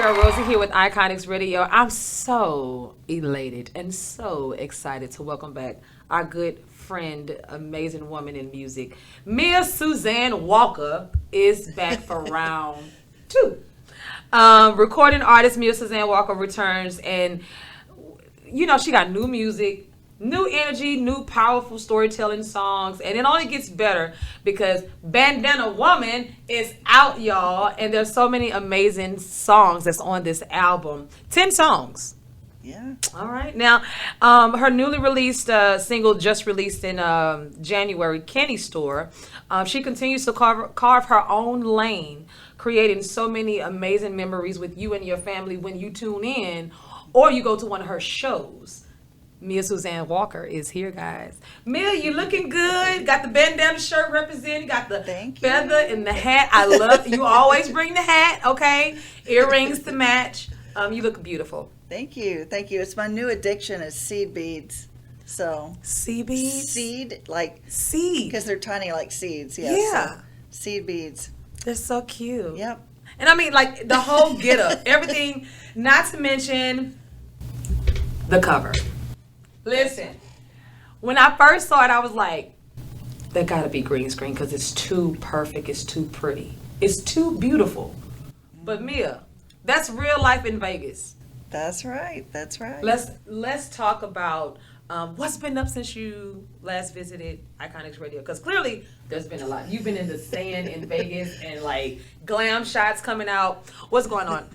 girl Rosii here with Iconics Radio. I'm so elated and so excited to welcome back our good friend, amazing woman in music. Mia Suzanne Walker is back for round two. Recording artist Mia Suzanne Walker returns, and you know she got new music, new energy, new powerful storytelling songs, and it only gets better because Bandana Women is out, y'all, and there's so many amazing songs that's on this album. 10 songs. Yeah. All right. Now, her newly released single, just released in January, Kenny Store. She continues to carve her own lane, creating so many amazing memories with you and your family when you tune in or you go to one of her shows. Mia Suzanne Walker is here, guys. Mia, you looking good. Got the bandana shirt representing. Got the feather and the hat. I love you. Always bring the hat, okay? Earrings to match. You look beautiful. Thank you. Thank you. It's my new addiction is seed beads. So seed beads? Seed, like seed. Because they're tiny like seeds. Yes, yeah. So seed beads. They're so cute. Yep. And I mean, like, the whole get-up. Everything, not to mention the cover. Listen, when I first saw it, I was like, that gotta be green screen because it's too perfect, it's too pretty, it's too beautiful. But Mia, that's real life in Vegas. That's right, that's right. Let's talk about what's been up since you last visited Iconics Radio, because clearly there's been a lot. You've been in the sand in Vegas and like glam shots coming out. What's going on?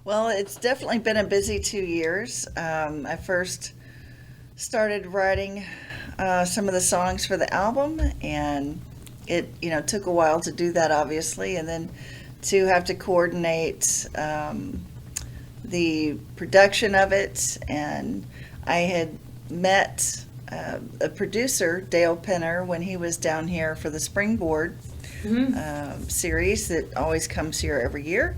Well, it's definitely been a busy 2 years. I first started writing some of the songs for the album, and it took a while to do that, obviously, and then to have to coordinate the production of it. And I had met a producer, Dale Penner, when he was down here for the Springboard series that always comes here every year.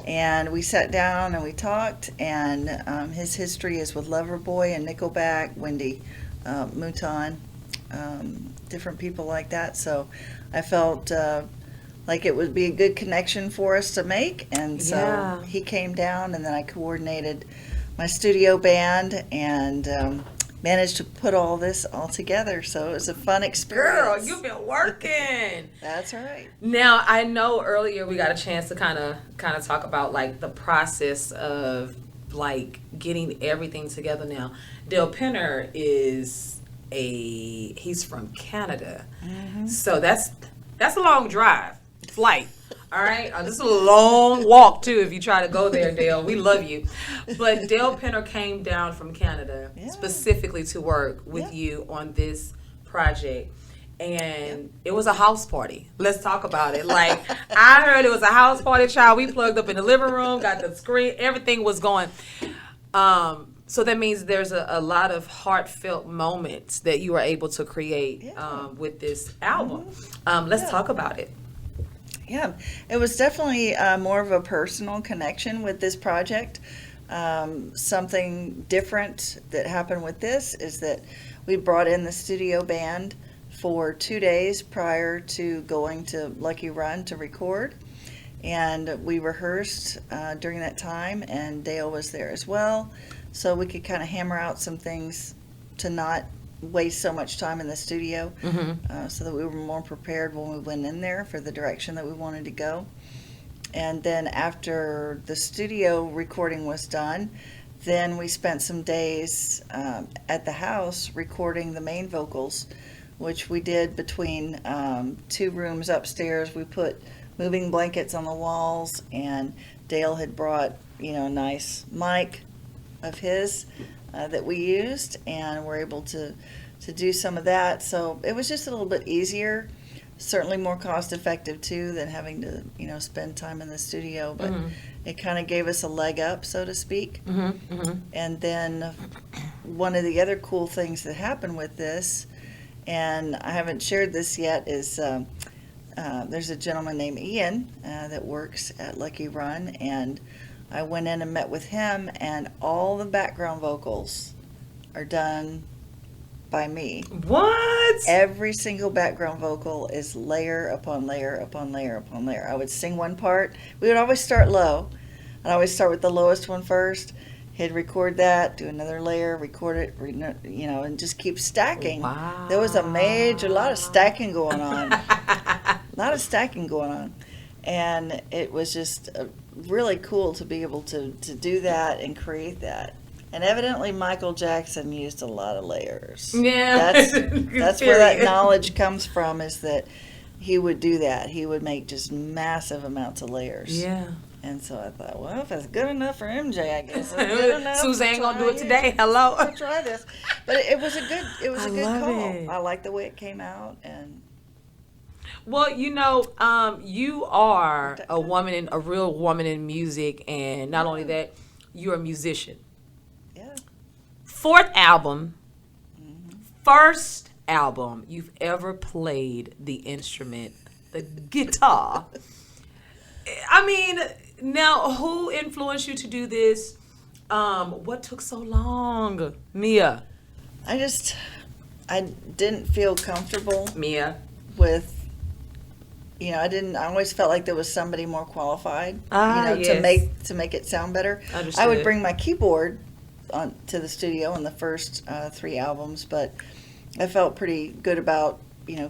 And we sat down and we talked, and his history is with Loverboy and Nickelback, Wendy Mouton, different people like that. So I felt like it would be a good connection for us to make. And so he came down, and then I coordinated my studio band and managed to put all this all together. So it was a fun experience. Girl, you've been working. That's right. Now, I know earlier we got a chance to kind of talk about like the process of like getting everything together. Now, Dale Penner he's from Canada. Mm-hmm. So that's a long flight. All right, this is a long walk too. If you try to go there, Dale, we love you. But Dale Penner came down from Canada specifically to work with you on this project, and it was a house party. Let's talk about it. Like I heard, it was a house party, child. We plugged up in the living room, got the screen, everything was going. So that means there's a lot of heartfelt moments that you were able to create with this album. Let's talk about it. Yeah, it was definitely more of a personal connection with this project. Something different that happened with this is that we brought in the studio band for 2 days prior to going to Lucky Run to record. And we rehearsed during that time, and Dale was there as well. So we could kind of hammer out some things to not waste so much time in the studio, so that we were more prepared when we went in there for the direction that we wanted to go. And then after the studio recording was done, then we spent some days at the house recording the main vocals, which we did between 2 rooms upstairs. We put moving blankets on the walls, and Dale had brought a nice mic of his that we used, and we're able to do some of that. So it was just a little bit easier, certainly more cost effective too than having to spend time in the studio, but it kind of gave us a leg up, so to speak. And then one of the other cool things that happened with this, and I haven't shared this yet, is there's a gentleman named Ian that works at Lucky Run, and I went in and met with him, and all the background vocals are done by me. What? Every single background vocal is layer upon layer upon layer upon layer. I would sing one part. We would always start low, I'd always start with the lowest one first. He'd record that, do another layer, record it, and just keep stacking. Wow. There was a lot of stacking going on. A lot of stacking going on. And it was just really cool to be able to do that and create that. And evidently Michael Jackson used a lot of layers. Yeah. That's where that knowledge comes from, is that he would do that. He would make just massive amounts of layers. Yeah. And so I thought, well, if it's good enough for MJ, I guess it's good enough. Suzanne gonna do it today. Hello. I'll try this. But it was a good love call. it. I like the way it came out. And Well, you are a real woman in music, and not only that, you're a musician. yeah. Fourth album, first album you've ever played the instrument, the guitar. I mean, now who influenced you to do this? What took so long, Mia? I didn't feel comfortable Mia. with, I always felt like there was somebody more qualified, Yes. to make it sound better. Understood. I would bring my keyboard to the studio on the first 3 albums, but I felt pretty good about,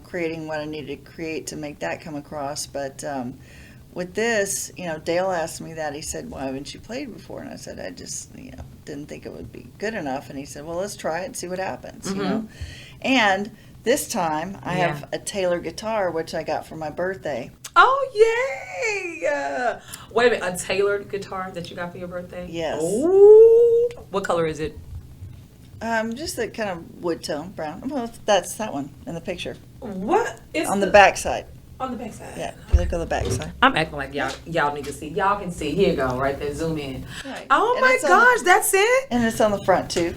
creating what I needed to create to make that come across. But with this, Dale asked me that. He said, "Why haven't you played before?" And I said, "I just, didn't think it would be good enough." And he said, "Well, let's try it and see what happens." And this time I have a Taylor guitar, which I got for my birthday. Oh, yay! Wait a minute, a tailored guitar that you got for your birthday? Yes. Ooh. What color is it? Just the kind of wood tone, brown. Well, that's that one in the picture. What? It's On the back side. On the back side. Yeah, if you look on the back side. I'm acting like y'all need to see. Y'all can see. Here you go, right there. Zoom in. Right. Oh And my it's on gosh, that's it? And it's on the front too.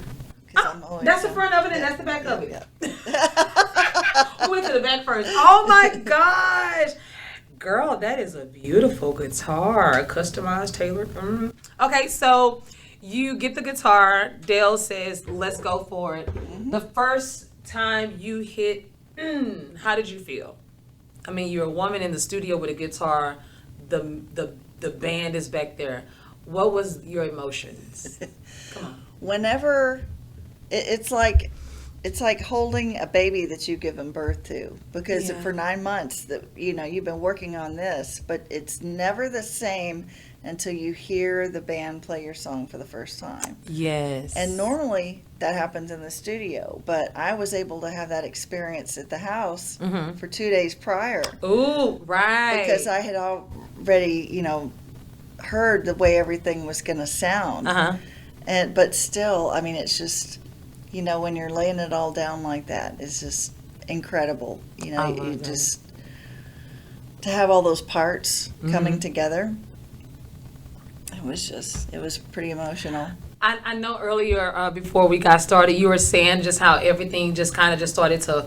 'Cause I'm always That's the on- front of it and yeah, that's the back of it. yeah. We went to the back first. Oh my gosh. Girl, that is a beautiful guitar. Customized, tailored. Okay, so you get the guitar. Dale says, let's go for it. The first time you hit, how did you feel? I mean, you're a woman in the studio with a guitar. The band is back there. What was your emotions? Come on. Whenever it's like holding a baby that you've given birth to, because Yeah. for 9 months that you've been working on this, but it's never the same until you hear the band play your song for the first time. Yes. And normally that happens in the studio, but I was able to have that experience at the house for 2 days prior. Ooh, right. Because I had already, heard the way everything was going to sound. But still, I mean, it's just, when you're laying it all down like that, it's just incredible. I love you that. just, to have all those parts coming together, it was pretty emotional. I know earlier before we got started, you were saying just how everything just kind of just started to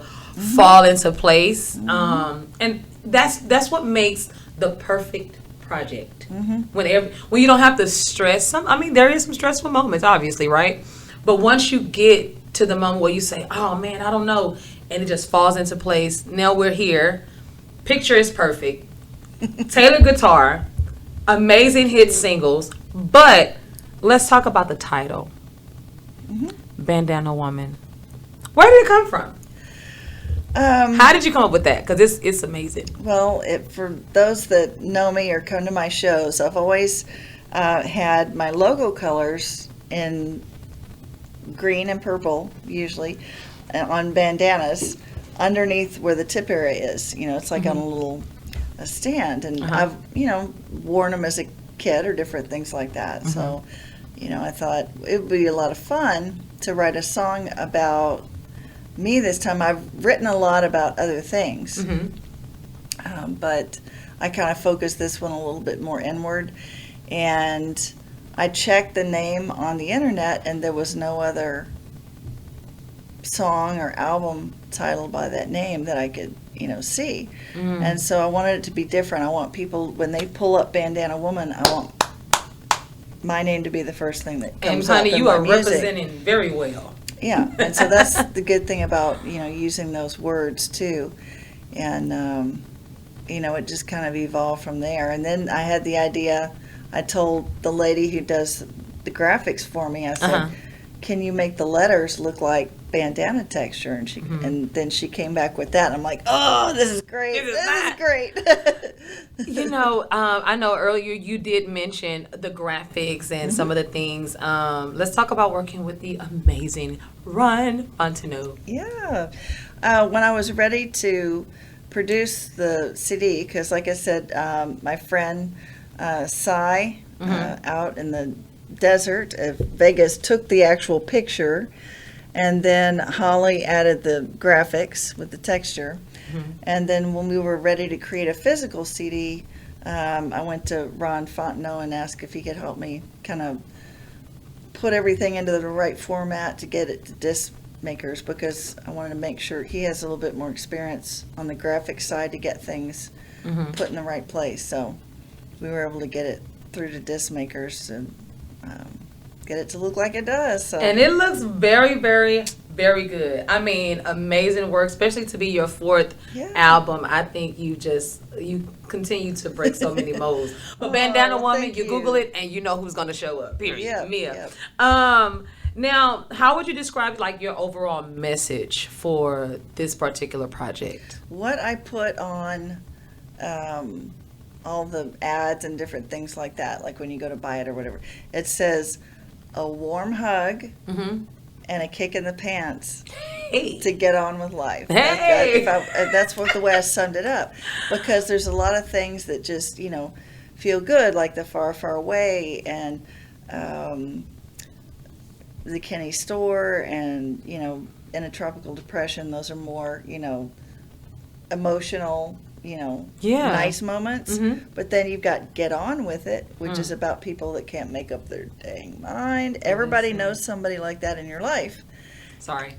fall into place, and that's what makes the perfect project. When you don't have to stress. There is some stressful moments, obviously, right? But once you get to the moment where you say, "Oh man, I don't know," and it just falls into place. Now we're here. Picture is perfect. Taylor guitar, amazing hit singles, but. Let's talk about the title, Bandana Woman. Where did it come from? How did you come up with that? Because it's amazing. Well, for those that know me or come to my shows, I've always had my logo colors in green and purple, usually, on bandanas, underneath where the tip area is. It's like on a stand. And I've, worn them as a kid or different things like that. So, I thought it would be a lot of fun to write a song about me this time. I've written a lot about other things, but I kind of focused this one a little bit more inward. And I checked the name on the internet, and there was no other song or album title by that name that I could, see. And so I wanted it to be different. I want people, when they pull up Bandana Woman, I want my name to be the first thing that comes up. And honey, in you my are music. representing very well. Yeah, and so that's the good thing about, using those words too. And, it just kind of evolved from there. And then I had the idea I told the lady who does the graphics for me, I said, Uh-huh. can you make the letters look like bandana texture? And and then she came back with that. And I'm like, oh, this is great. This is This is not- great. I know earlier you did mention the graphics and some of the things. Let's talk about working with the amazing Ron Fontenot. Yeah. When I was ready to produce the CD, because like I said, my friend Cy out in the desert of Vegas took the actual picture, and then Holly added the graphics with the texture. And then when we were ready to create a physical CD, I went to Ron Fontenot and asked if he could help me kind of put everything into the right format to get it to disc makers, because I wanted to make sure he has a little bit more experience on the graphic side to get things put in the right place. So we were able to get it through to disc makers and get it to look like it does. So. And it looks very, very, very good. I mean, amazing work, especially to be your fourth album. I think you continue to break so many molds. But Bandana Woman, you Google it and you know who's going to show up. Period. Mia. Now, how would you describe like your overall message for this particular project? What I put on all the ads and different things like that, like when you go to buy it or whatever, it says a warm hug and a kick in the pants to get on with life. Hey! That's what the way I summed it up, because there's a lot of things that just, feel good, like the Far, Far Away and the Kenny Store and, In a Tropical Depression. Those are more, emotional, nice moments. But then you've got Get On With It, which is about people that can't make up their dang mind. Everybody knows somebody like that in your life. Sorry.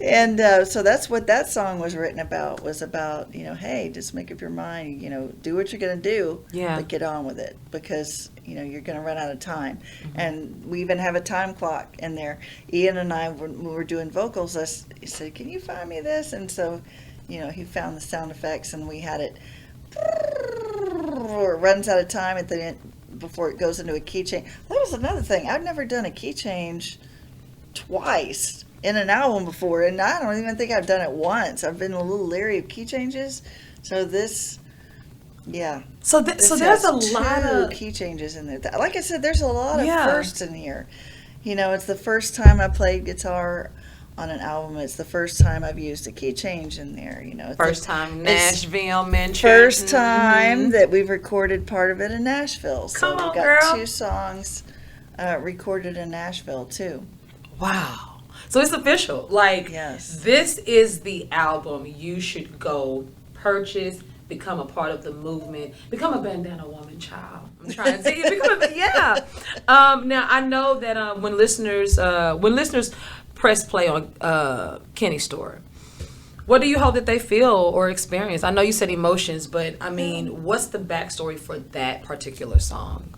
And so that's what that song was written about, hey, just make up your mind, do what you're going to do, but get on with it, because, you're going to run out of time. And we even have a time clock in there. Ian and I, when we were doing vocals, he said, can you find me this? And so, he found the sound effects, and we had it, or it runs out of time at the end, before it goes into a key change. That was another thing. I've never done a key change twice in an album before, and I don't even think I've done it once. I've been a little leery of key changes. So this, So there's a lot of key changes in there. Like I said, there's a lot of firsts in here. It's the first time I played guitar on an album. It's the first time I've used a key change in there. First time Nashville mentioned. First time that we've recorded part of it in Nashville. So Come on, we've got girl. 2 songs recorded in Nashville too. Wow. So it's official. Like, This is the album you should go purchase, become a part of the movement, become a Bandana Woman, child. I'm trying to tell you, now I know that when listeners press play on Kenny Store, what do you hope that they feel or experience? I know you said emotions, but I mean, what's the backstory for that particular song?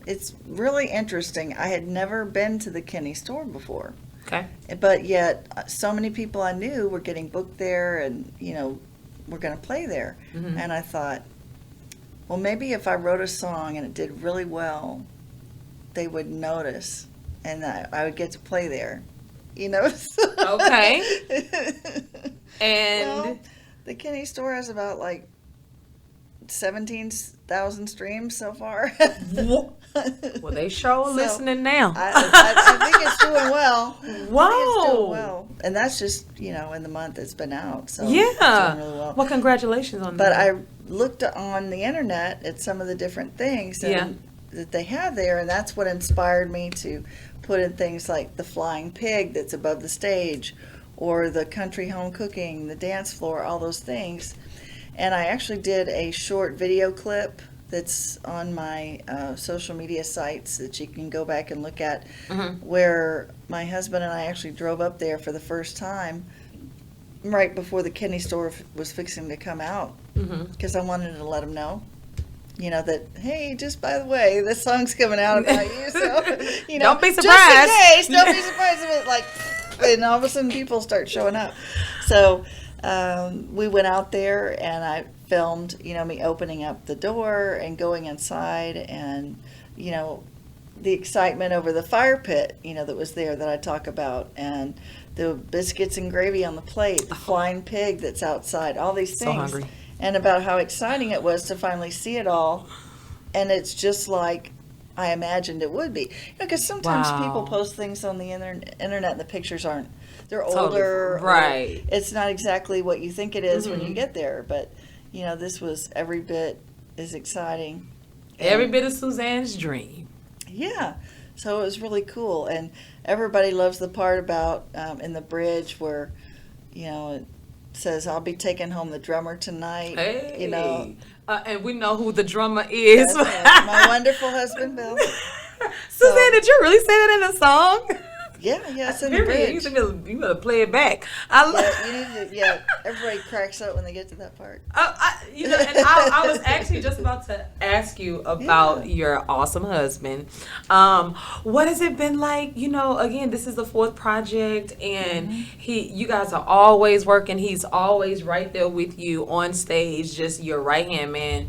It's really interesting. I had never been to the Kenny Store before. Okay. But yet, so many people I knew were getting booked there and, were going to play there. And I thought, well, maybe if I wrote a song and it did really well, they would notice and I would get to play there, Okay. And well, the Kenny Store has about like 17,000 streams so far. Well, they sure listening now. I think it's doing well. Wow. It's doing well. And that's just, in the month it's been out. So yeah. It's doing really well. Well, congratulations on but that. I looked on the internet at some of the different things that they have there, and that's what inspired me to put in things like the flying pig that's above the stage, or the country home cooking, the dance floor, all those things. And I actually did a short video clip that's on my social media sites that you can go back and look at, where my husband and I actually drove up there for the first time right before the Kenny Store was fixing to come out, because I wanted to let him know, that, hey, just by the way, this song's coming out about you, so, don't be surprised. Just in case, don't be surprised if it, and all of a sudden people start showing up. So We went out there and I filmed, me opening up the door and going inside and, the excitement over the fire pit, that was there that I talk about, and the biscuits and gravy on the plate, the flying pig that's outside, all these things. So hungry. And about how exciting it was to finally see it all. And it's just like I imagined it would be. Because sometimes people post things on the internet and the pictures aren't, they're older. Right. It's not exactly what you think it is when you get there. But, this was every bit as exciting. Every bit of Suzanne's dream. Yeah. So it was really cool. And everybody loves the part about in the bridge where, it says, I'll be taking home the drummer tonight. Hey. And we know who the drummer is. Yes, my wonderful husband, Bill. Suzanne, did you really say that in a song? Yeah, it's in the bridge. You better play it back. Everybody cracks up when they get to that part. And I was actually just about to ask you about your awesome husband. What has it been like? Again, this is the 4th project, and you guys are always working. He's always right there with you on stage, just your right hand man.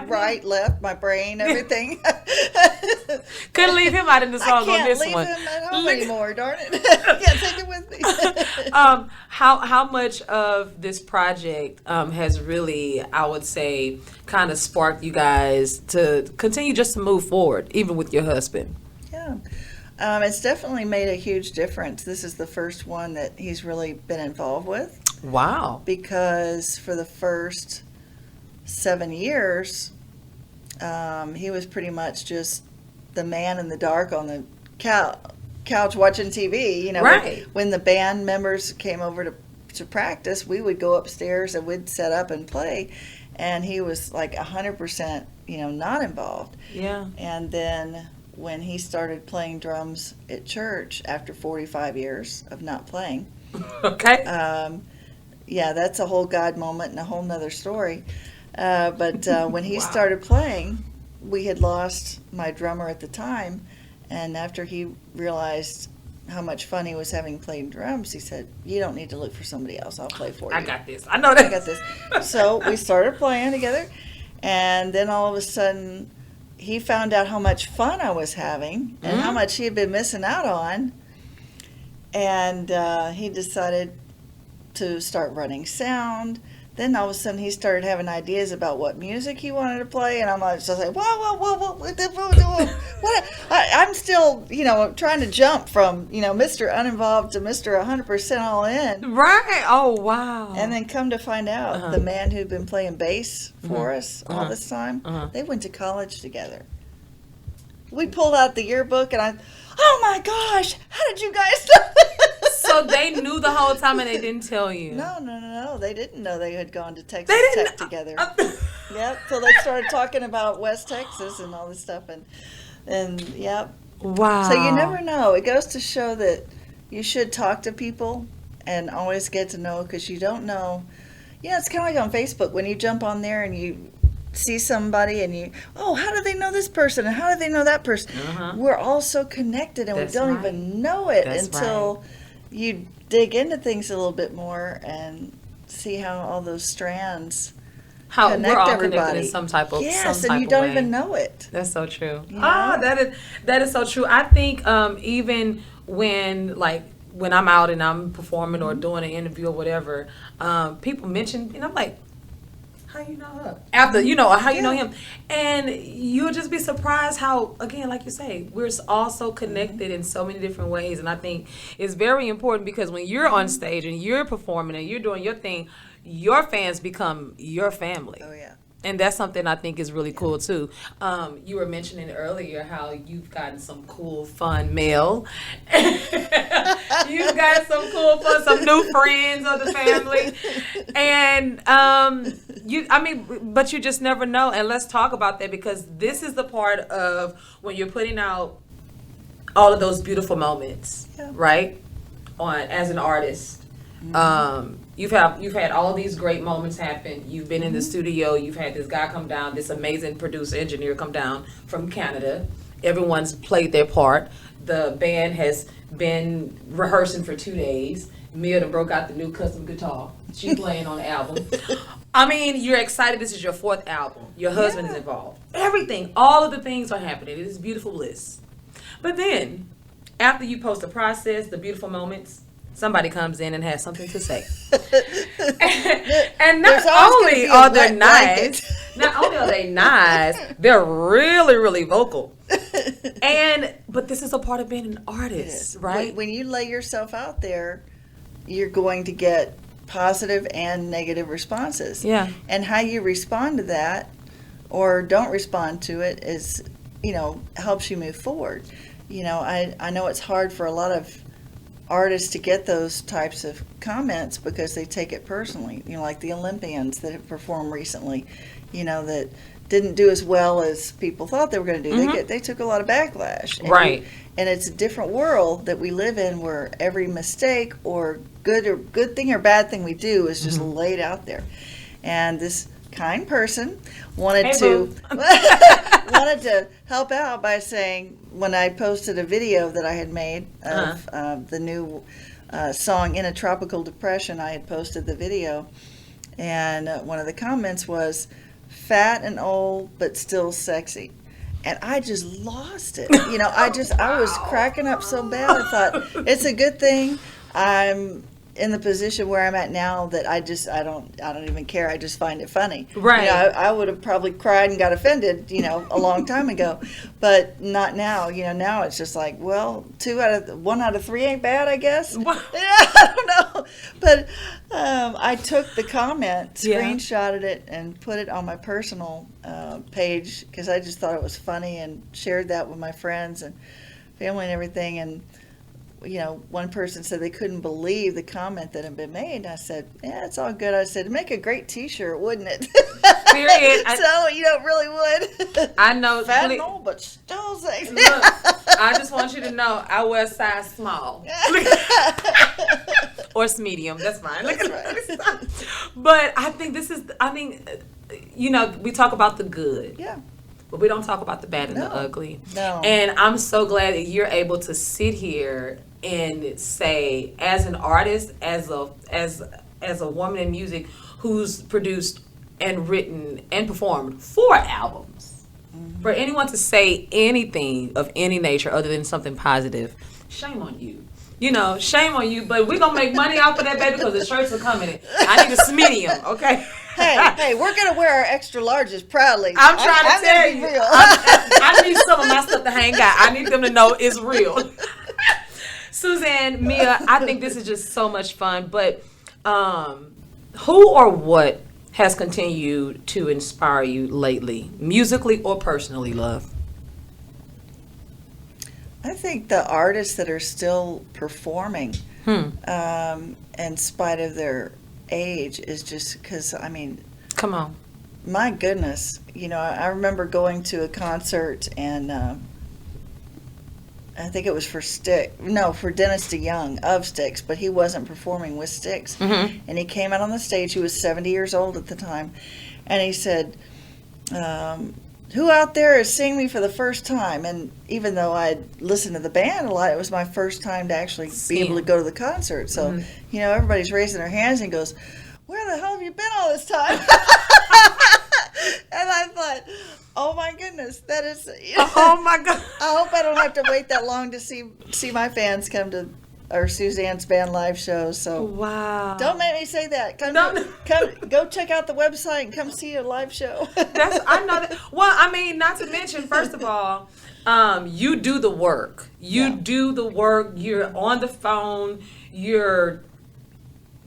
Right, left, my brain, everything. Couldn't leave him out in the song on this one. I can't leave him at home anymore, darn it. I can't take it with me. How much of this project has really, I would say, kind of sparked you guys to continue just to move forward, even with your husband? Yeah. It's definitely made a huge difference. This is the first one that he's really been involved with. Wow. Because for the first 7 years, he was pretty much just the man in the dark on the couch watching TV. Right. When the band members came over to practice, we would go upstairs and we'd set up and play, and he was like 100%, not involved. Yeah. And then when he started playing drums at church after 45 years of not playing, okay. That's a whole God moment and a whole nother story. But when he started playing, we had lost my drummer at the time, and after he realized how much fun he was having playing drums, he said, "You don't need to look for somebody else. I'll play for you. I got this. I know that. I got this." So we started playing together, and then all of a sudden, he found out how much fun I was having and how much he had been missing out on, and he decided to start running sound. Then all of a sudden he started having ideas about what music he wanted to play, and I'm just like, what? I'm still, trying to jump from, Mr. Uninvolved to Mr. 100% all in. Right. Oh, wow. And then come to find out, the man who'd been playing bass for us all this time, they went to college together. We pulled out the yearbook, and oh my gosh, how did you guys know? So they knew the whole time and they didn't tell you? No. They didn't know they had gone to Texas Tech together. Yep. So they started talking about West Texas and all this stuff, and yep. Wow. So you never know. It goes to show that you should talk to people and always get to know, because you don't know. It's kind of like on Facebook when you jump on there and you see somebody and how do they know this person and how do they know that person? We're all so connected, and we don't even know it until you dig into things a little bit more and see how all those strands connect we're all everybody. Connected in some type of and you don't even know it. That's so true. That is so true. I think even when I'm out and I'm performing or doing an interview or whatever, people mention, and I'm like, how you know her? After, how you know him. And you'll just be surprised how, again, like you say, we're all so connected in so many different ways. And I think it's very important, because when you're on stage and you're performing and you're doing your thing, your fans become your family. Oh, yeah. And that's something I think is really cool, too. You were mentioning earlier how you've gotten some cool, fun mail. You've got some cool, fun, some new friends of the family. And, but you just never know. And let's talk about that, because this is the part of when you're putting out all of those beautiful moments, right? As an artist. You've had all these great moments happen. You've been in the studio. You've had this guy come down, this amazing producer engineer come down from Canada. Everyone's played their part. The band has been rehearsing for 2 days. Mia done broke out the new custom guitar. She playing on the album. I mean, you're excited. This is your 4th album. Your husband is involved. Everything, all of the things are happening. It is beautiful bliss. But then, after you post the process, the beautiful moments, somebody comes in and has something to say. And not only are they nice, they're really, really vocal. But this is a part of being an artist, right? When you lay yourself out there, you're going to get positive and negative responses. Yeah. And how you respond to that or don't respond to it is, helps you move forward. I know it's hard for a lot of artists to get those types of comments because they take it personally. Like the Olympians that have performed recently, that didn't do as well as people thought they were going to do. Mm-hmm. They took a lot of backlash. Right. And it's a different world that we live in where every mistake or good thing or bad thing we do is just laid out there. And this kind person wanted to help out by saying, when I posted a video that I had made of the new song In a Tropical Depression, I had posted the video, and one of the comments was, "Fat and old but still sexy." And I just lost it. I was cracking up so bad. I thought, it's a good thing I'm in the position where I'm at now that I don't even care. I just find it funny. Right. I would have probably cried and got offended, a long time ago, but not now. Now it's just like, well, 1 out of 3 ain't bad, I guess. I don't know. But I took the comment, screenshotted it, and put it on my personal page because I just thought it was funny and shared that with my friends and family and everything. And one person said they couldn't believe the comment that had been made. And I said, yeah, it's all good. I said, make a great T-shirt, wouldn't it? Period. Really would. I know. Fat and old, but still sexy. Look, I just want you to know I wear size small. Or medium. That's fine. That's right. But I think we talk about the good. Yeah. But we don't talk about the bad and the ugly. No. And I'm so glad that you're able to sit here and say, as an artist, as a woman in music who's produced and written and performed 4 albums, for anyone to say anything of any nature other than something positive, shame on you. Shame on you. But we're gonna make money off of that, baby, because the shirts are coming. I need a medium, okay? Hey, we're gonna wear our extra larges proudly. I'm trying to tell you. I need some of my stuff to hang out. I need them to know it's real. Suzanne, Mia, I think this is just so much fun. But who or what has continued to inspire you lately, musically or personally, love? I think the artists that are still performing, in spite of their age, is just because, come on, my goodness, I remember going to a concert and I think it was for Dennis DeYoung of Styx, but he wasn't performing with Styx. And he came out on the stage. He was 70 years old at the time, and he said, who out there is seeing me for the first time? And even though I'd listened to the band a lot, it was my first time to actually be able to go to the concert. So, everybody's raising their hands and goes, where the hell have you been all this time? And I thought, oh my goodness, that is... Oh my God. I hope I don't have to wait that long to see my fans come to or Suzanne's band live shows. So wow, don't make me say that. Come go check out the website and come see a live show. I know that. Well, not to mention, first of all, you do the work. You do the work. You're on the phone. You're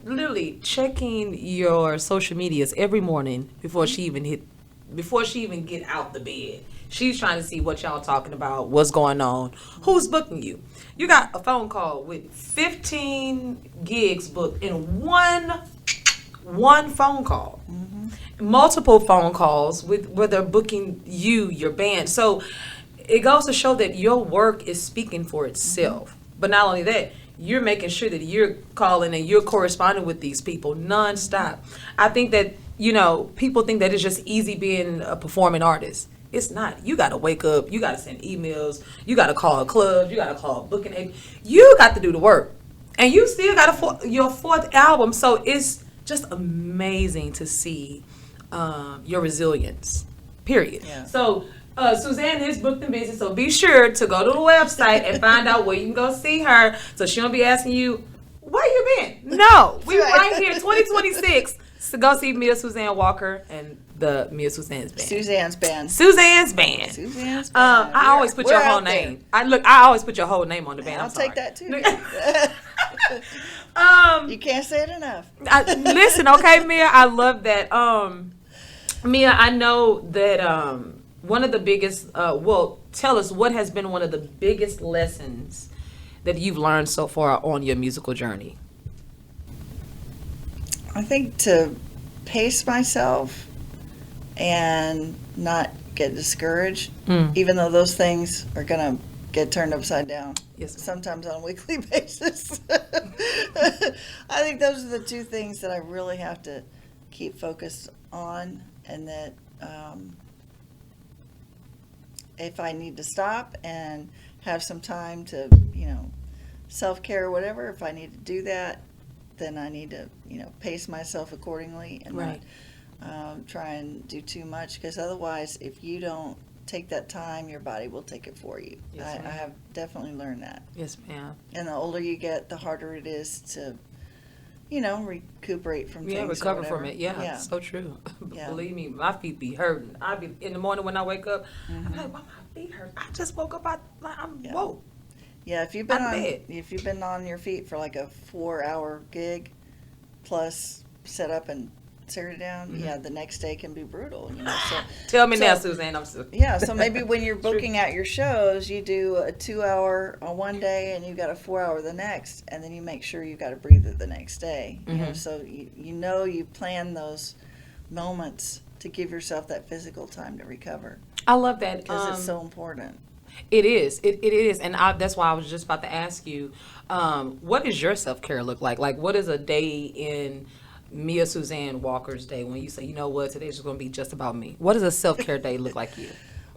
literally checking your social medias every morning before she even get out the bed. She's trying to see what y'all talking about, what's going on, who's booking you. You got a phone call with 15 gigs booked in one phone call. Multiple phone calls where they're booking you, your band. So it goes to show that your work is speaking for itself. But not only that, you're making sure that you're calling and you're corresponding with these people nonstop. I think that, people think that it's just easy being a performing artist. It's not. You got to wake up. You got to send emails. You got to call clubs. You got to call booking agents. You got to do the work. And you still got your fourth album. So it's just amazing to see your resilience, period. Yeah. So Suzanne is booked and busy. So be sure to go to the website and find out where you can go see her. So she won't be asking you, where you been? No. We right here, 2026. So go see Mia Suzanne Walker and the Mia Suzanne's band. Suzanne's band. Suzanne's band. Suzanne's band. I always put your whole name. I always put your whole name on the band. I'll I'm sorry. take that too. You can't say it enough. Listen, okay, Mia, I love that. Mia, I know that one of the biggest, tell us what has been one of the biggest lessons that you've learned so far on your musical journey. I think to pace myself and not get discouraged, even though those things are going to get turned upside down. Yes, sometimes on a weekly basis. I think those are the two things that I really have to keep focused on, and that if I need to stop and have some time to, self-care or whatever, if I need to do that, then I need to, pace myself accordingly and not try and do too much, because otherwise, if you don't take that time, your body will take it for you. Yes, I have definitely learned that. Yes, ma'am. And the older you get, the harder it is to, recuperate from things. Yeah, recover or from whatever. it. Yeah, so true. Yeah. Believe me, my feet be hurting. I be in the morning when I wake up. I'm like, why my feet hurt? I just woke up. I'm woke. Yeah, if you've been on your feet for like a 4-hour gig, plus set up and tear it down, the next day can be brutal. So, Tell me now, Suzanne. I'm so. Yeah, so maybe when you're booking out your shows, you do a 2-hour on one day and you got a 4-hour the next, and then you make sure you got to breathe it the next day. So you plan those moments to give yourself that physical time to recover. I love that because it's so important. It is. It is, and that's why I was just about to ask you, what does your self-care look like? Like, what is a day in Mia Suzanne Walker's day when you say, you know what, today's just going to be just about me? What does a self-care day look like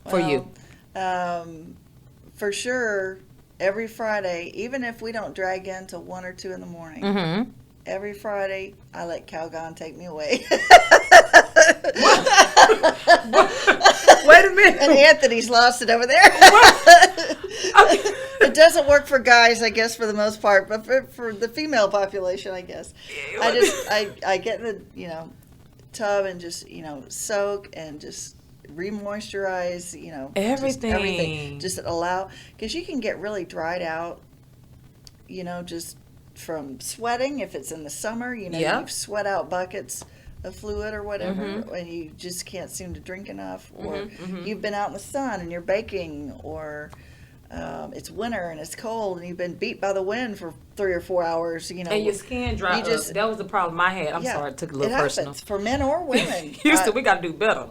for you? For sure, every Friday, even if we don't drag in till 1 or 2 in the morning, every Friday I let Calgon take me away. Wait a minute. And Anthony's lost it over there. It doesn't work for guys, I guess, for the most part, but for the female population, I guess. I get in the tub and just soak and just re-moisturize, everything. Just allow, because you can get really dried out, just from sweating. If it's in the summer, you sweat out buckets of fluid or whatever, and you just can't seem to drink enough, or you've been out in the sun and you're baking, or it's winter and it's cold and you've been beat by the wind for 3 or 4 hours, and your skin dry up. That was the problem I had. I'm sorry, it took a little personal. For men or women. Houston, we got to do better.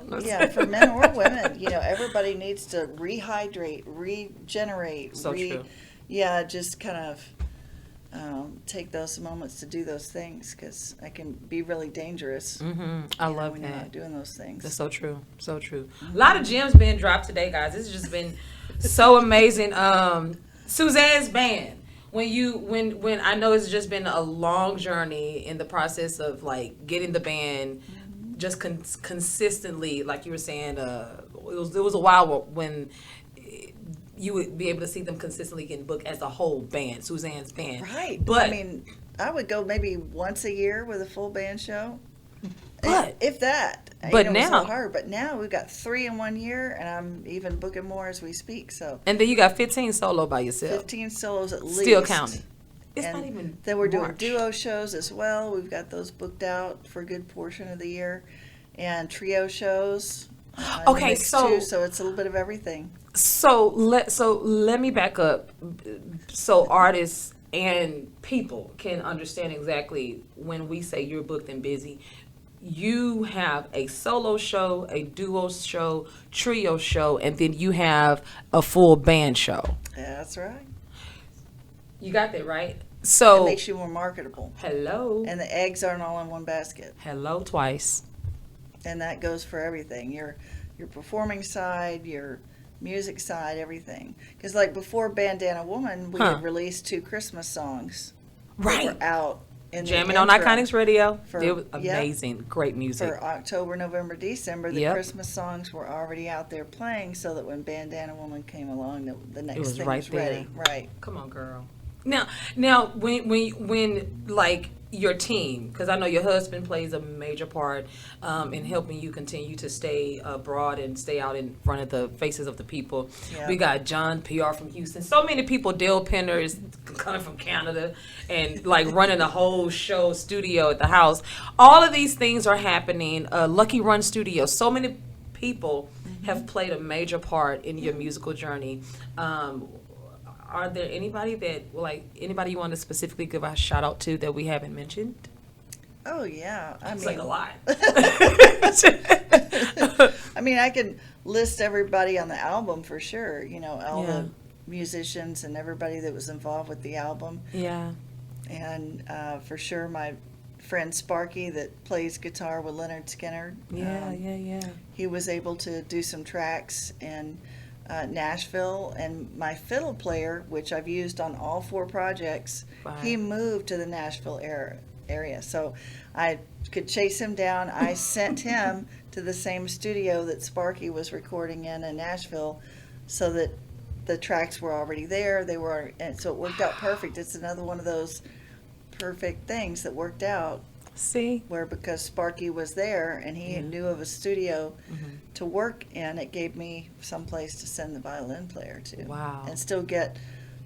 For men or women, everybody needs to rehydrate, regenerate. So true. Yeah, just kind of take those moments to do those things, because it can be really dangerous. I love when that. You're not doing those things. That's so true. So true. A lot of gems being dropped today, guys. This has just been so amazing. Suzanne's band. When I know it's just been a long journey in the process of like getting the band just consistently, like you were saying, it was a while when you would be able to see them consistently getting booked as a whole band, Suzanne's band. Right. But I mean, I would go maybe once a year with a full band show. But if that. But it now, was so hard. But now we've got 3 in 1 year, and I'm even booking more as we speak. So. And then you got 15 solo by yourself. 15 solos at least. Still counting. It's and not even. Then we're doing March. duo shows as well. We've got those booked out for a good portion of the year, and trio shows. Okay, so it's a little bit of everything. So let me back up, so artists and people can understand exactly when we say you're booked and busy. You have a solo show, a duo show, trio show, and then you have a full band show. That's right. You got that right. So it makes you more marketable. Hello. And the eggs aren't all in one basket. Hello twice. And that goes for everything. your performing side, your music side, everything. Because like before Bandana Woman, we had released 2 Christmas songs that were out in Jamming the on interim Iconics Radio. for- It was amazing. Great music. for October, November, December. The Yep. Christmas songs were already out there playing, so that when Bandana Woman came along, the next was thing right was ready. there. Right. Come on, girl. Now, when like your team, because I know your husband plays a major part in helping you continue to stay abroad and stay out in front of the faces of the people. Yeah. We got John PR from Houston. So many people. Dale Penner is coming from Canada and like running a whole show studio at the house. All of these things are happening. Lucky Run Studio. So many people have played a major part in your musical journey. Are there anybody you want to specifically give a shout out to that we haven't mentioned? Oh yeah, It's like a lot. I mean, I can list everybody on the album for sure. You know, all Yeah. the musicians and everybody that was involved with the album, Yeah. and for sure my friend Sparky that plays guitar with Leonard Skinner. Yeah. He was able to do some tracks in Nashville, and my fiddle player, which I've used on all 4 projects, Right. he moved to the Nashville area. So I could chase him down. I sent him to the same studio that Sparky was recording in Nashville, so that the tracks were already there. And so it worked out perfect. It's another one of those perfect things that worked out. See? Where because Sparky was there and he knew of a studio to work in, it gave me some place to send the violin player to. Wow. And still get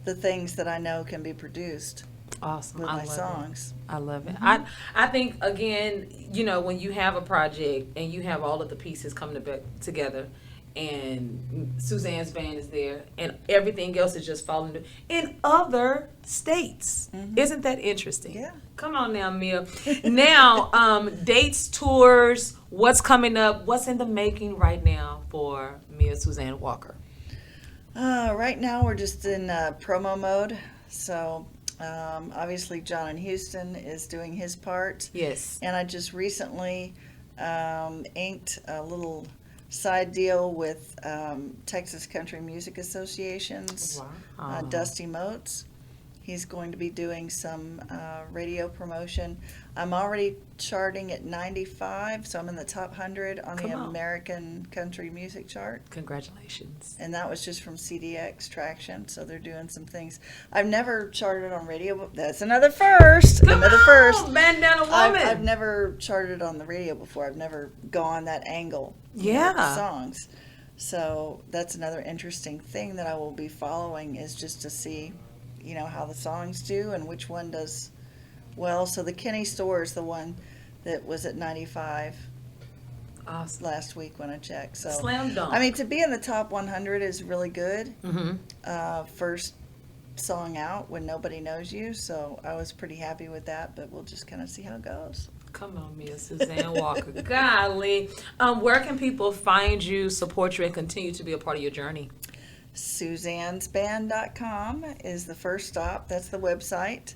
the things that I know can be produced Awesome. with I my love songs. it. I love it. I think, again, you know, when you have a project and you have all of the pieces coming together, and Suzanne's band is there, and everything else is just falling in other states. Isn't that interesting? Yeah. Come on now, Mia. Now, dates, tours, what's coming up, what's in the making right now for Mia Suzanne Walker? Right now we're just in promo mode. So obviously John in Houston is doing his part. Yes. And I just recently inked a little side deal with Texas Country Music Association's Wow. Dusty Motes. He's going to be doing some radio promotion. I'm already charting at 95, so I'm in the top 100 on the Come on. American country music chart. Congratulations. And that was just from CDX Traction, so they're doing some things. I've never charted on radio, but that's another first. Another first. Bandana Woman. I've never charted on the radio before. I've never gone that angle. you know, Yeah. with songs. So that's another interesting thing that I will be following, is just to see, you know, how the songs do and which one does well. So the Kenny Store is the one that was at 95 Awesome. last week when I checked. So Slam dunk. I mean, to be in the top 100 is really good. Mm-hmm. First song out when nobody knows you, so I was pretty happy with that, but we'll just kind of see how it goes. Come on, Mia Suzanne Walker. Golly. Where can people find you, support you, and continue to be a part of your journey? Suzanne'sBand.com is the first stop. That's the website.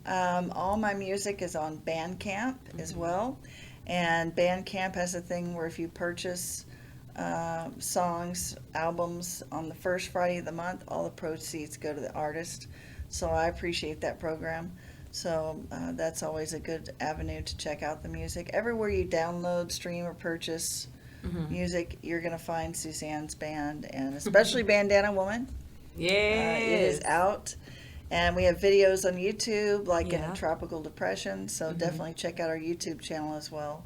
All my music is on Bandcamp as well. And Bandcamp has a thing where if you purchase songs, albums on the first Friday of the month, all the proceeds go to the artist. So I appreciate that program. So that's always a good avenue to check out the music. Everywhere you download, stream, or purchase music, you're going to find Suzanne's Band, and especially Bandana Woman. Yes. It is out. And we have videos on YouTube, like Yeah. in Tropical Depression. So definitely check out our YouTube channel as well.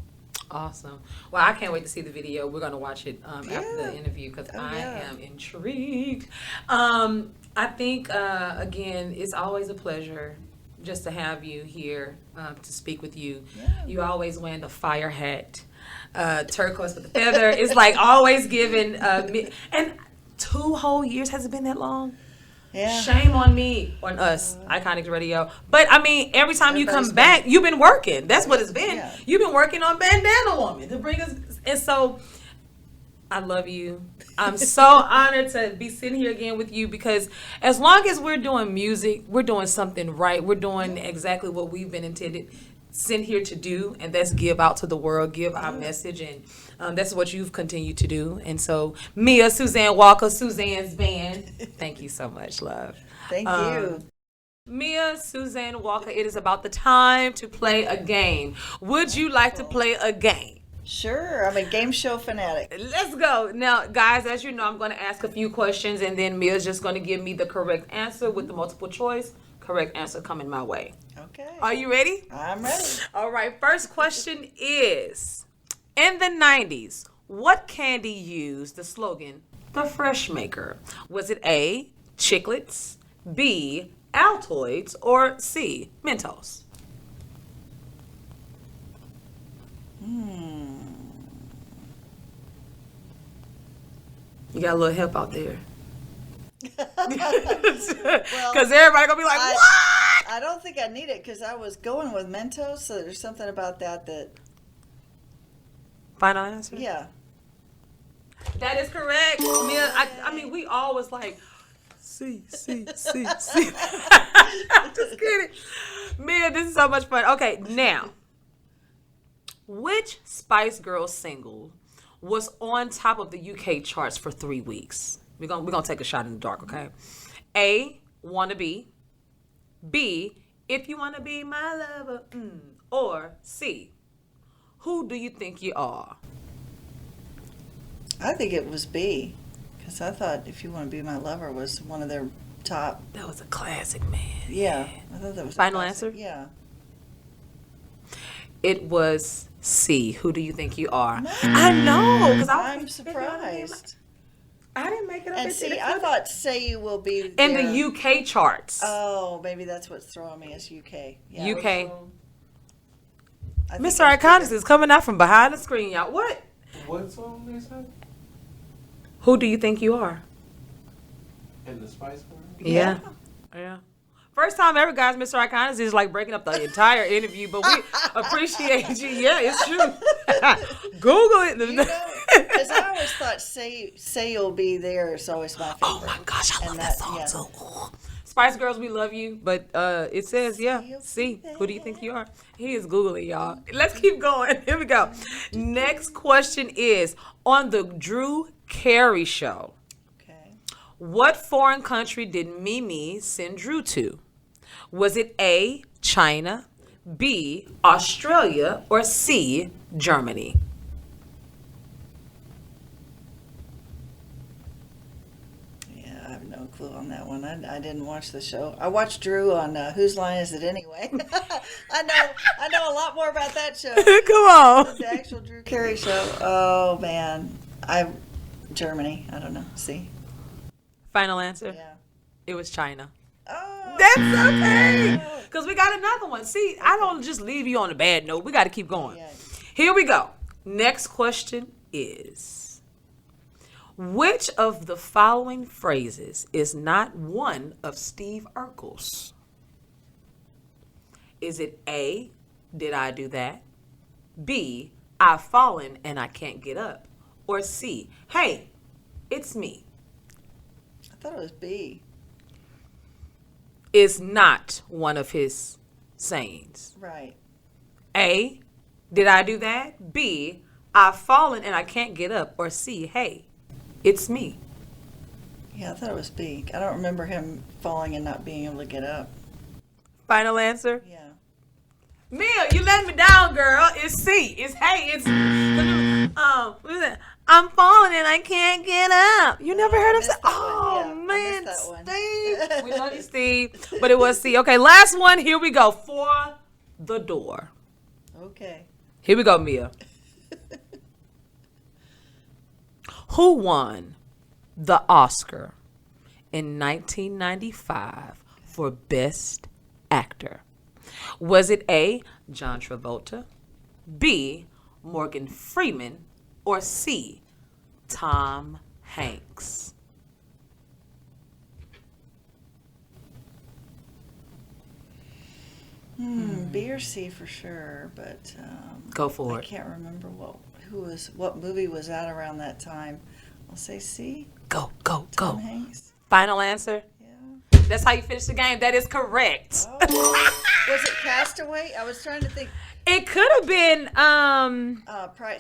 Awesome. Well, I can't wait to see the video. We're going to watch it after Yeah. the interview because Oh, I yeah. am intrigued. I think, again, it's always a pleasure just to have you here to speak with you. Yeah. You always wear the fire hat, turquoise with the feather. It's like always giving me. And 2 whole years, has it been that long? Yeah. Shame on me, on us, Iconics Radio. But I mean, every time you come Everybody's back, you've been working. That's what it's been. Yeah. You've been working on Bandana Woman to bring us. And so, I love you. I'm so honored to be sitting here again with you, because as long as we're doing music, we're doing something right. We're doing exactly what we've been intended sent here to do, and that's give out to the world, give our message, and that's what you've continued to do. And so, Mia Suzanne Walker, Suzanne's band, thank you so much, love. Thank you. Mia Suzanne Walker, it is about the time to play a game. Would you like to play a game? Sure, I'm a game show fanatic. Let's go. Now, guys, as you know, I'm going to ask a few questions, and then Mia's just going to give me the correct answer with the multiple choice. Correct answer coming my way. Okay. Are you ready? I'm ready. All right. First question is, in the 90s, what candy used the slogan, the Fresh Maker? Was it A, Chiclets, B, Altoids, or C, Mentos? You got a little help out there. Because everybody gonna be like, what? I don't think I need it because I was going with Mentos, so there's something about that. Final answer? Yeah. That is correct. I mean, we always like, C. I'm just kidding. Man, this is so much fun. Okay, now, which Spice Girls single was on top of the UK charts for 3 weeks? We're gonna take a shot in the dark, okay? A, Wanna Be. B, If You Wanna Be My Lover. Or C, Who Do You Think You Are? I think it was B, because I thought If You Want to Be My Lover was one of their top. That was a classic, man. Yeah, I thought that was Final answer? Yeah. It was C, Who Do You Think You Are? I know, because I'm surprised. I didn't make it up. And see, I thought Say You Will Be in there. the UK charts. Oh, maybe that's what's throwing me as UK. Yeah, UK. I think Mr. Iconis is coming out from behind the screen, y'all. What? What song they said? Who Do You Think You Are? In the Spice Girls? Yeah. First time ever, guys. Mr. Iconis is like breaking up the entire interview, but we appreciate you. Yeah, it's true. Google it. You know, because I always thought Say You'll Be There is always my favorite. Oh my gosh, I love And that that- song yeah. too. Ooh. Spice Girls, we love you, but it says, You'll see, be who do you think you are? He is Googling, y'all. Let's keep going. Here we go. Next question is, on the Drew Carey show, Okay. what foreign country did Mimi send Drew to? Was it A, China, B, Australia, or C, Germany? Yeah, I have no clue on that one. I didn't watch the show. I watched Drew on Whose Line Is It Anyway? I know a lot more about that show. Come on. The actual Drew Carey show. Oh man, Germany. I don't know. See. Final answer? Yeah. It was China. Oh. That's okay. Because we got another one. See, I don't just leave you on a bad note. We got to keep going. Yeah. Here we go. Next question is, which of the following phrases is not one of Steve Urkel's? Is it A, did I do that? B, I've fallen and I can't get up? Or C, hey, it's me? I thought it was B. Is not one of his sayings. Right. A, did I do that? B, I've fallen and I can't get up. Or C, hey, it's me. Yeah, I thought it was B. I don't remember him falling and not being able to get up. Final answer? Yeah. Mia, you let me down, girl. It's C. It's hey, it's what is it? I'm falling and I can't get up. You never heard him say, oh Yeah, I man, missed that one. Steve. We love you, Steve. But it was C. Okay, last one. Here we go. For the door. Okay. Here we go, Mia. Who won the Oscar in 1995 for Best Actor? Was it A, John Travolta, B, Morgan Freeman, or C, Tom Hanks? B or C for sure, but Go for I it. can't remember what movie was out around that time. I'll say C. Go. Tom Hanks. Final answer? Yeah. That's how you finish the game. That is correct. Oh. Was it Castaway? Castaway? I was trying to think. It could have been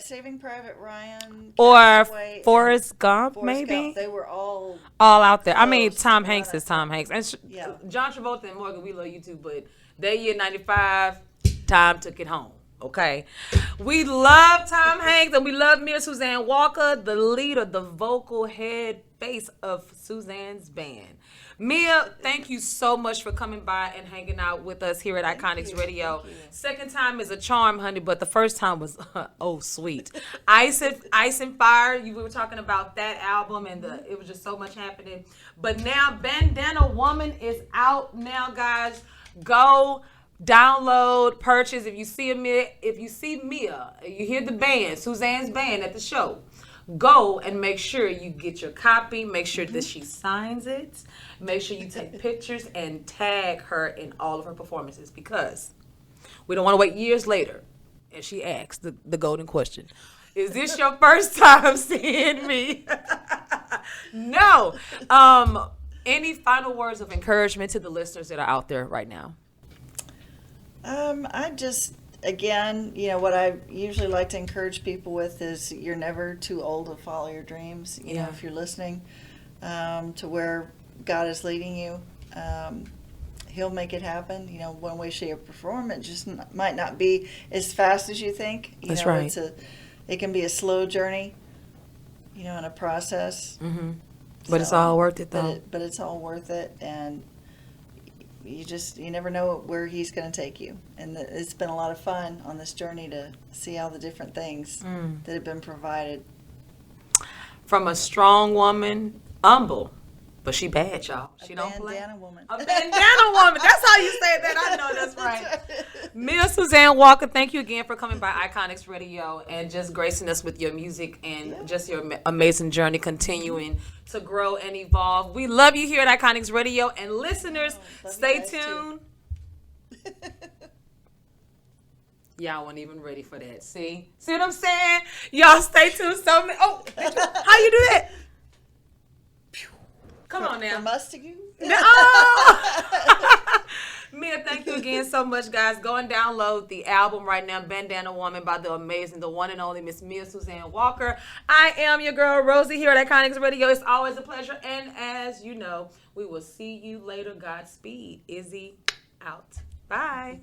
Saving Private Ryan, or Castaway, and Forrest Gump, Forrest maybe. Gump. They were all Out there. I mean, close. Tom Hanks is Tom Hanks, and Yeah. John Travolta and Morgan. We love you too, but that year '95, Tom took it home. Okay, we love Tom Hanks and we love Mia Suzanne Walker, the leader, the vocal head face of Suzanne's band. Mia, thank you so much for coming by and hanging out with us here at Iconics Radio. Thank you. Second time is a charm, honey, but the first time was oh sweet. Ice and Fire. We were talking about that album, and it was just so much happening. But now Bandana Woman is out now, guys. Go download, purchase. If you see Mia, you hear the band, Suzanne's band at the show. Go and make sure you get your copy. Make sure that she signs it. Make sure you take pictures and tag her in all of her performances, because we don't want to wait years later and she asks the golden question: is this your first time seeing me? No. Any final words of encouragement to the listeners that are out there right now? I just, again, what I usually like to encourage people with is you're never too old to follow your dreams. You know, if you're listening to where God is leading you, He'll make it happen. One way, shape, or form. It just might not be as fast as you think. That's right. It can be a slow journey, in a process. Mm-hmm. But it's all worth it, though. But it's all worth it, and you never know where He's going to take you. And it's been a lot of fun on this journey to see all the different things that have been provided. From a strong woman, humble, but she bad, y'all. She don't play. Bandana woman. A bandana woman. That's how you say that. I know that's right. Mia Suzanne Walker, thank you again for coming by Iconics Radio and just gracing us with your music and just your amazing journey continuing to grow and evolve. We love you here at Iconics Radio, and listeners, stay tuned. Y'all weren't even ready for that. See what I'm saying? Y'all stay tuned. How you do that? Come on now. From us to you? No. Mia, thank you again so much, guys. Go and download the album right now, Bandana Woman, by the amazing, the one and only Miss Mia Suzanne Walker. I am your girl, Rosii, here at Iconics Radio. It's always a pleasure. And as you know, we will see you later. Godspeed. Izzy out. Bye.